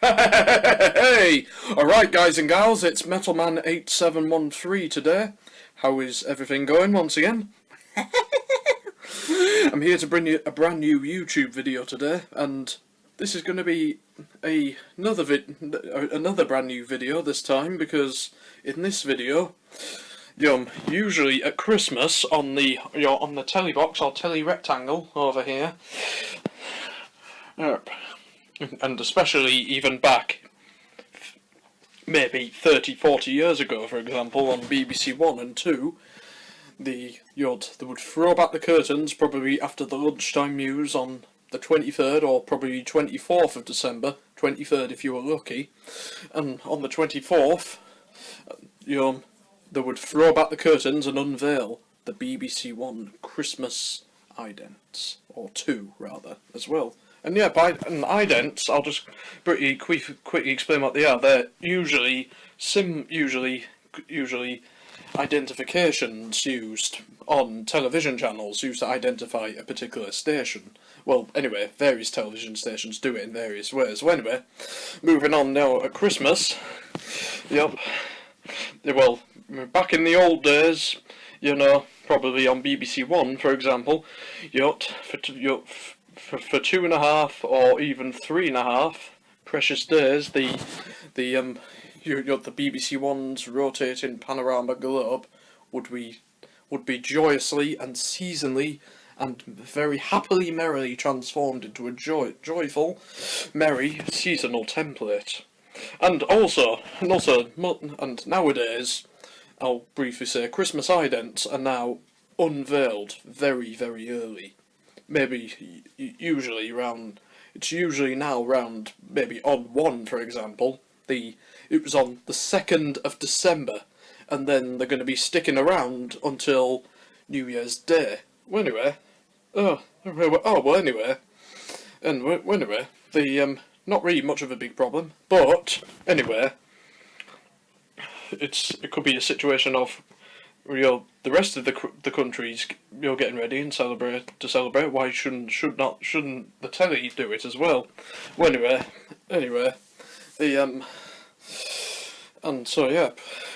Hey! Alright guys and gals, it's Metalman8713 today. How is everything going once again? I'm here to bring you a brand new YouTube video today, and this is going to be another brand new video this time, because in this video, usually at Christmas on the telly box or telly rectangle over here, and especially even back maybe 30-40 years ago, for example, on BBC One and Two, they would throw back the curtains probably after the lunchtime news on the 23rd or probably 24th of December, 23rd if you were lucky, and on the 24th, they would throw back the curtains and unveil the BBC One Christmas Idents, or Two rather, as well. And yeah, by idents, I'll just pretty quickly explain what they are. They're usually identifications used on television channels used to identify a particular station. Well, anyway, various television stations do it in various ways. Well, anyway, moving on now at Christmas. Yep. Well, back in the old days, probably on BBC One, for example, for 2.5 or even 3.5 precious days, the BBC One's rotating panorama globe would be joyously and seasonally and very happily merrily transformed into a joyful, merry seasonal template. And nowadays, I'll briefly say, Christmas idents are now unveiled very, very early. Maybe usually now round maybe on 1, for example. It was on the 2nd of December, and then they're going to be sticking around until New Year's Day. Well, anyway, not really much of a big problem, but anyway, it could be a situation of the rest of the country's getting ready and celebrate. Why shouldn't the telly do it as well? Well, anyway, and so yeah.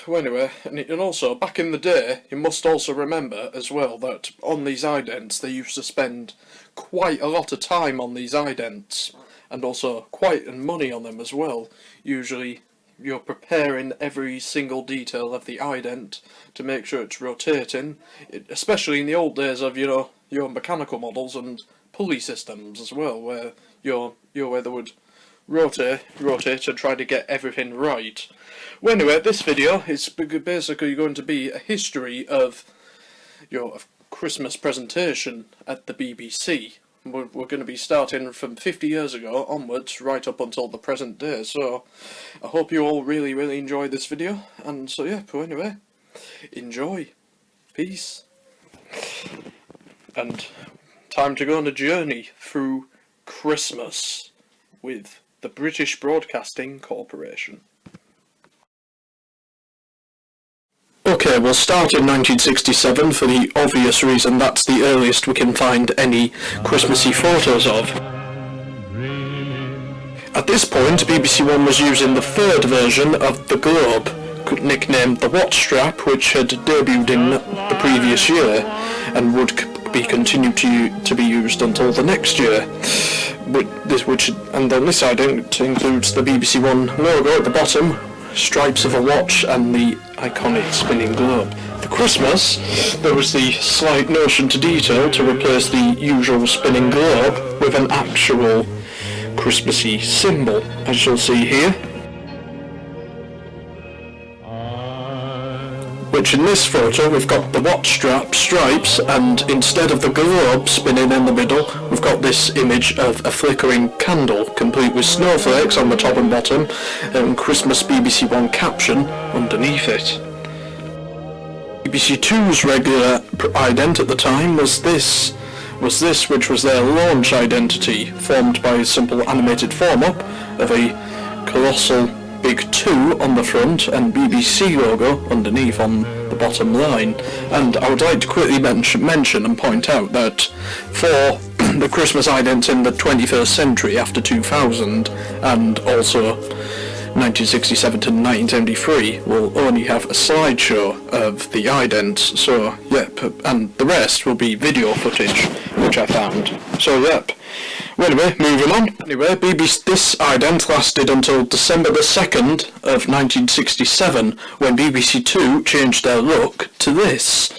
Well, anyway, and also back in the day, you must also remember as well that on these idents they used to spend quite a lot of time on these idents, and also quite money on them as well. Usually, you're preparing every single detail of the ident to make sure it's rotating, especially in the old days of your mechanical models and pulley systems as well, where where they would rotate and try to get everything right. Well, anyway, this video is basically going to be a history of Christmas presentation at the BBC. We're going to be starting from 50 years ago onwards, right up until the present day, so I hope you all really, really enjoy this video, and so yeah, but anyway, enjoy, peace, and time to go on a journey through Christmas with the British Broadcasting Corporation. Okay, we'll start in 1967 for the obvious reason that's the earliest we can find any Christmassy photos of. At this point, BBC One was using the third version of the globe, nicknamed the Watch Strap, which had debuted in the previous year and would be continued to be used until the next year. And then this ident includes the BBC One logo at the bottom, stripes of a watch, and the iconic spinning globe. For Christmas, there was the slight notion to detail to replace the usual spinning globe with an actual Christmassy symbol, as you'll see here. Which in this photo we've got the watch stripes, and instead of the globe spinning in the middle, we've got this image of a flickering candle, complete with snowflakes on the top and bottom, and Christmas BBC One caption underneath it. BBC Two's regular ident at the time was this, which was their launch identity, formed by a simple animated form-up of a colossal big 2 on the front and BBC logo underneath on the bottom line. And I would like to quickly mention and point out that for the Christmas idents in the 21st century after 2000, and also 1967 to 1973 will only have a slideshow of the idents, so yep, and the rest will be video footage, which I found. So yep. Well, anyway, moving on. Anyway, this ident lasted until December the 2nd of 1967, when BBC Two changed their look to this.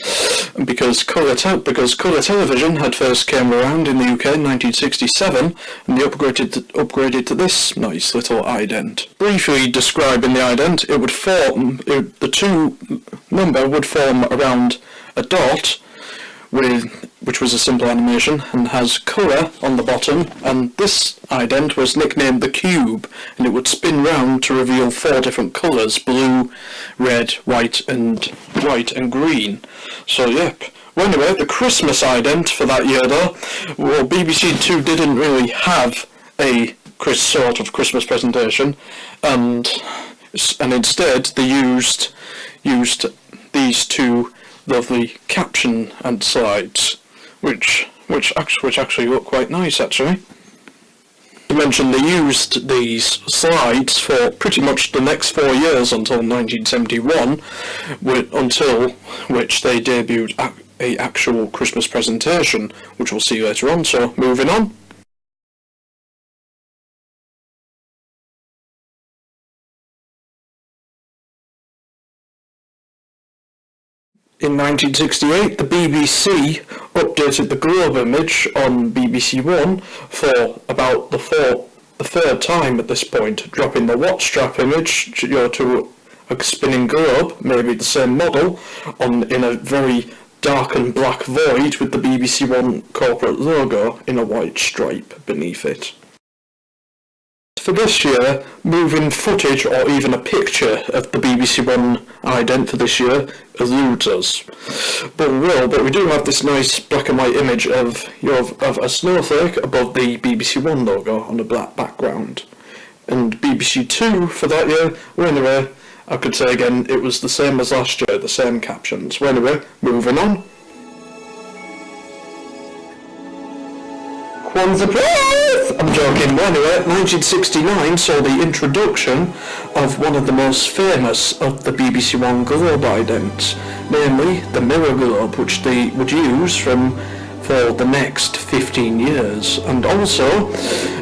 Because colour television had first came around in the UK in 1967, and they upgraded to this nice little ident. Briefly describing the ident, it would form, the two number would form around a dot, which was a simple animation, and has colour on the bottom, and this ident was nicknamed the Cube, and it would spin round to reveal 4 different colours: blue, red, white and green. So yep. Well, anyway, the Christmas ident for that year though, well, BBC Two didn't really have a sort of Christmas presentation, and instead they used these two lovely caption and slides, which actually look quite nice actually. To mention, they used these slides for pretty much the next 4 years until 1971, until which they debuted a actual Christmas presentation, which we'll see later on. So moving on. In 1968, the BBC updated the globe image on BBC One for about the third time at this point, dropping the watch strap image to a spinning globe, maybe the same model, in a very dark and black void with the BBC One corporate logo in a white stripe beneath it. For this year, moving footage or even a picture of the BBC One ident for this year eludes us. But we do have this nice black and white image of a snowflake above the BBC One logo on a black background. And BBC Two for that year, well anyway, I could say again, it was the same as last year, the same captions. Well anyway, moving on. One surprise! I'm joking. Well, anyway, 1969 saw the introduction of one of the most famous of the BBC One globe idents, namely the mirror globe, which they would use for the next 15 years. And also,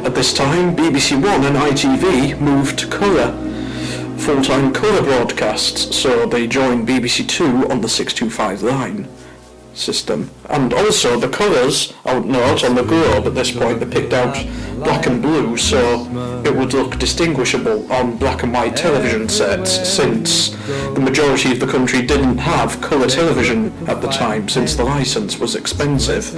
at this time, BBC One and ITV moved to colour, full-time colour broadcasts, so they joined BBC Two on the 625 line system. And also the colours, I would note, on the globe at this point, they picked out black and blue so it would look distinguishable on black and white television sets, since the majority of the country didn't have colour television at the time, since the licence was expensive.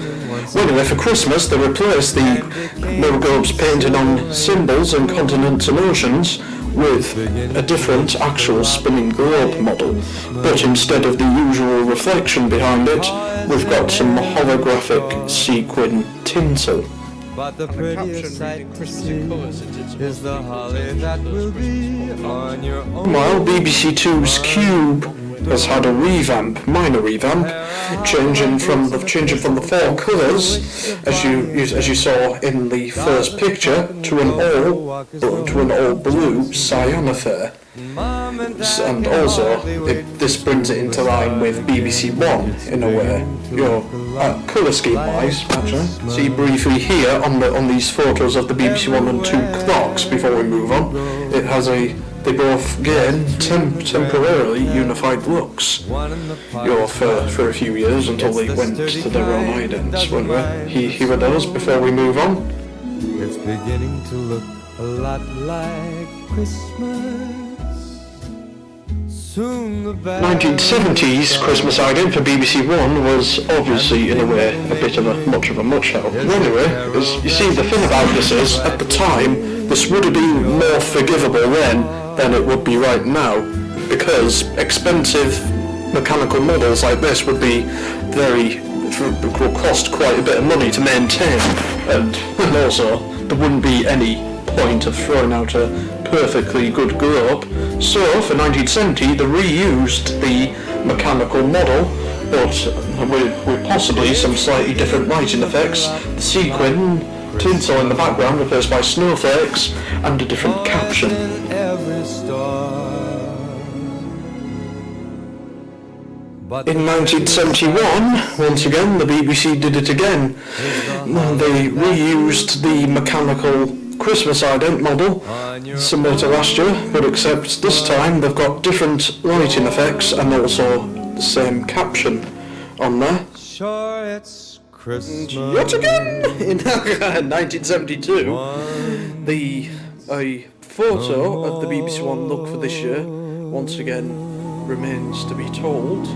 Well, anyway, for Christmas they replaced the mirror globes painted on symbols and continents and oceans with a different actual spinning globe model, but instead of the usual reflection behind it, we've got some holographic sequin tinsel. But the prettiest sight to see is the holly that will be on your own. While BBC Two's Cube has had a minor revamp, changing from the 4 colours, as you saw in the first picture, to an all blue cyanophore. And also, this brings it into line with BBC One in a way. Colour scheme wise, actually. See briefly here on these photos of the BBC One and Two clocks before we move on. It has they both gain temporarily unified looks. For a few years until they went to their own idents. Anyway, here are those before we move on. It's beginning to look a lot like Christmas. 1970s Christmas ident for BBC One was obviously, in a way, much of a much-help. Anyway, you see, the thing about this is, at the time, this would have been more forgivable then than it would be right now, because expensive mechanical models like this would cost quite a bit of money to maintain, and also there wouldn't be any point of throwing out a perfectly good globe. So for 1970 they reused the mechanical model but with possibly some slightly different lighting effects. The sequin tinsel in the background replaced by snowflakes and a different caption. In 1971, once again, the BBC did it again. They reused the mechanical Christmas ident model, similar to last year, but except this time they've got different lighting effects and also the same caption on there. Sure, it's Christmas. Yet again, in 1972, a photo of the BBC One look for this year, once again, remains to be told.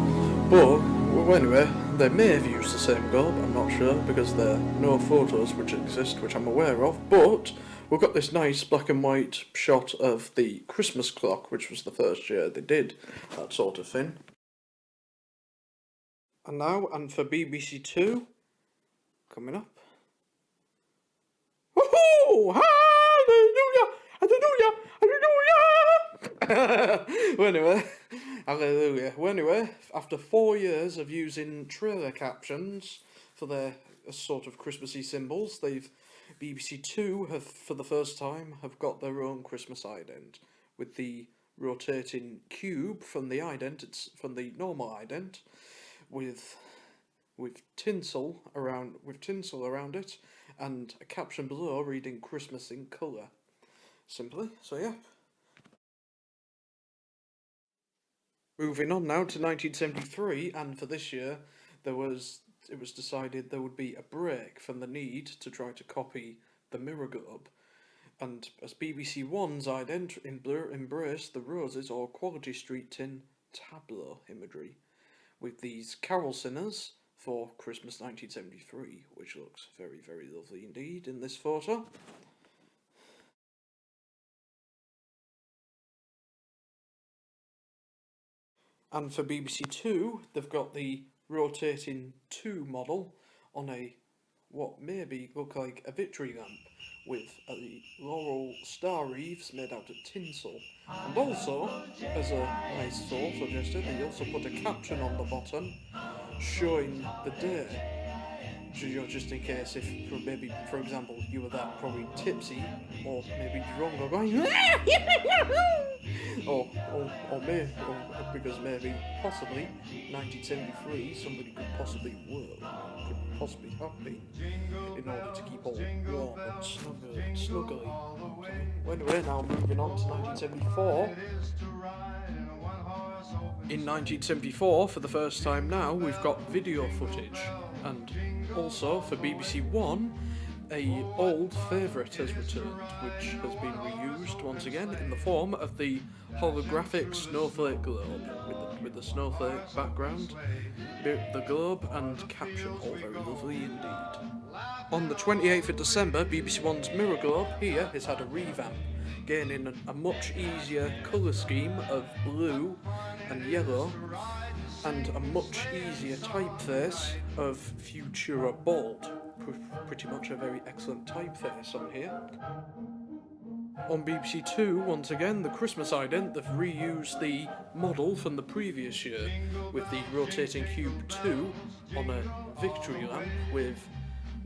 But, well, anyway, they may have used the same garb, I'm not sure, because there are no photos which exist, which I'm aware of, but we've got this nice black and white shot of the Christmas clock, which was the first year they did that sort of thing. And now, and for BBC Two, coming up. Woohoo! Hallelujah! Hallelujah! Hallelujah! Well, anyway, hallelujah. Well, anyway, after 4 years of using trailer captions for their sort of Christmassy symbols, BBC Two have, for the first time, have got their own Christmas ident with the rotating cube from the normal ident, with tinsel around it, and a caption below reading Christmas in colour. Simply, so yeah. Moving on now to 1973, and for this year, it was decided there would be a break from the need to try to copy the mirror globe, and as BBC One's ident embraced the roses or quality street tin tableau imagery, with these carol singers for Christmas 1973, which looks very, very lovely indeed in this photo. And for BBC Two, they've got the rotating 2 model on what maybe look like a victory lamp with a laurel star wreaths made out of tinsel. And also, as a nice thought suggested, they also put a caption on the bottom showing the day. Just in case if, maybe, for example, you were that probably tipsy, or maybe drunk, or going, or because maybe, possibly, 1973, somebody could possibly have been, in order to keep all warm and snuggly. Well, anyway, now moving on to 1974. In 1974, for the first time now, we've got video footage, and also for BBC One, a old favourite has returned, which has been reused once again in the form of the holographic snowflake globe, with the snowflake background, the globe and caption, all very lovely indeed. On the 28th of December, BBC One's mirror globe here has had a revamp, gaining a much easier colour scheme of blue and yellow, and a much easier typeface of Futura Bold. Pretty much a very excellent typeface on here. On BBC Two, once again, the Christmas ident, they've reused the model from the previous year, with the rotating Cube 2 on a victory lamp with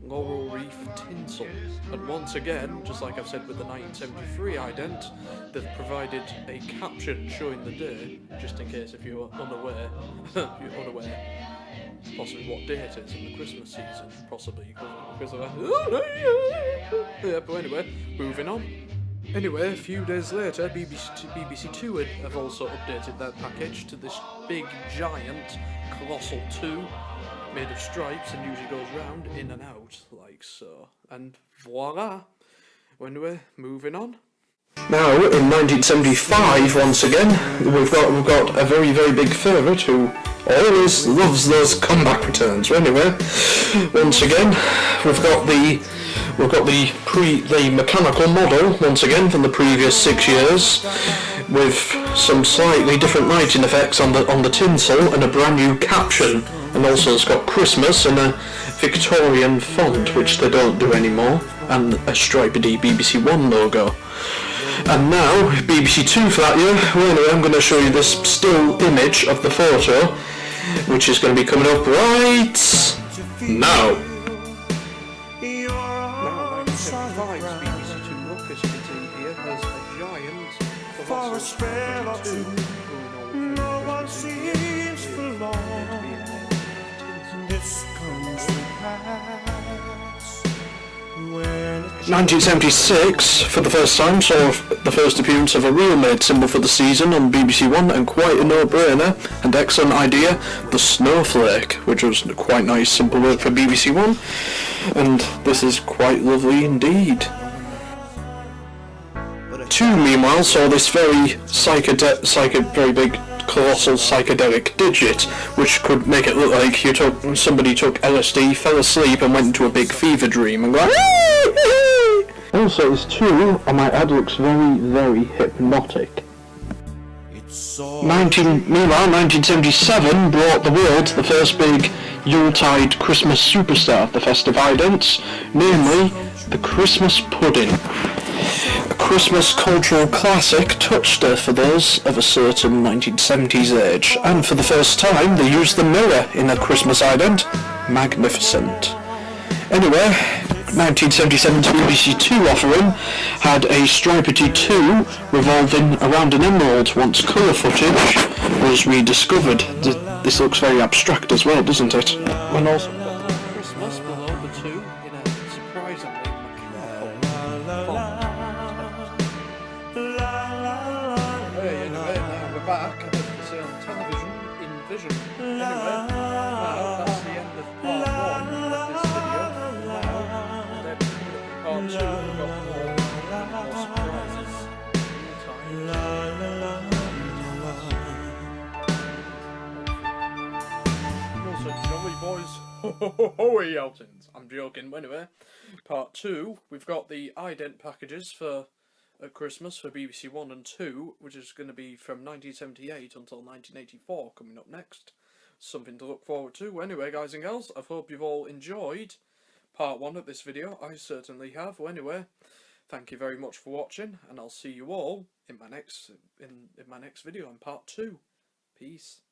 laurel wreath tinsel. And once again, just like I've said with the 1973 ident, they've provided a caption showing the day, just in case if you're unaware, possibly what day it is in the Christmas season, possibly because of that. Yeah, but anyway, moving on. Anyway, a few days later, BBC Two have also updated their package to this big, giant, colossal 2 made of stripes and usually goes round, in and out, like so. And voila! Anyway, moving on. Now, in 1975, once again, we've got a very, very big favourite who always loves those comeback returns. Anyway, once again, we've got the mechanical model once again from the previous 6 years, with some slightly different lighting effects on the tinsel and a brand new caption, and also it's got Christmas and a Victorian font, which they don't do anymore, and a striped BBC One logo. And now, BBC Two for that year, well anyway, I'm going to show you this still image of the photo, which is going to be coming up right now. Now, 1975's BBC Two look, as you can see here, has a giant colossal traditon going all through Christmas Eve with meant to be a head of tinsel. 1976, for the first time, saw the first appearance of a real-made symbol for the season on BBC One, and quite a no-brainer and excellent idea, the snowflake, which was quite nice, simple work for BBC One, and this is quite lovely indeed. 2, meanwhile, saw this very very big, colossal psychedelic digit, which could make it look like somebody took LSD, fell asleep, and went into a big fever dream and go. Also, this 2, I might add, looks very, very hypnotic. Meanwhile, 1977 brought the world the first big Yuletide Christmas superstar, the Festive Idents, namely the Christmas pudding. A Christmas cultural classic touchstone for those of a certain 1970s age, and for the first time they used the mirror in a Christmas ident. Magnificent. Anyway, 1977's BBC Two offering had a stripedy 2 revolving around an emerald once colour footage was rediscovered. This looks very abstract as well, doesn't it? And also got Christmas below the 2 in a surprisingly mechanical font. Hey, anyway, now we're back at the television in vision. Anyway, now that's the end of part 1 of this video. Now, then part 2, we've got more surprises. Also, jolly boys, ho-ho-ho-ho-y outings. I'm joking, but anyway, part 2, we've got the ident packages for at Christmas for BBC 1 and 2, which is going to be from 1978 until 1984 coming up next. Something to look forward to. Anyway, guys and girls, I hope you've all enjoyed part 1 of this video. I certainly have. Well, anyway, thank you very much for watching, and I'll see you all in my next video in part 2. Peace.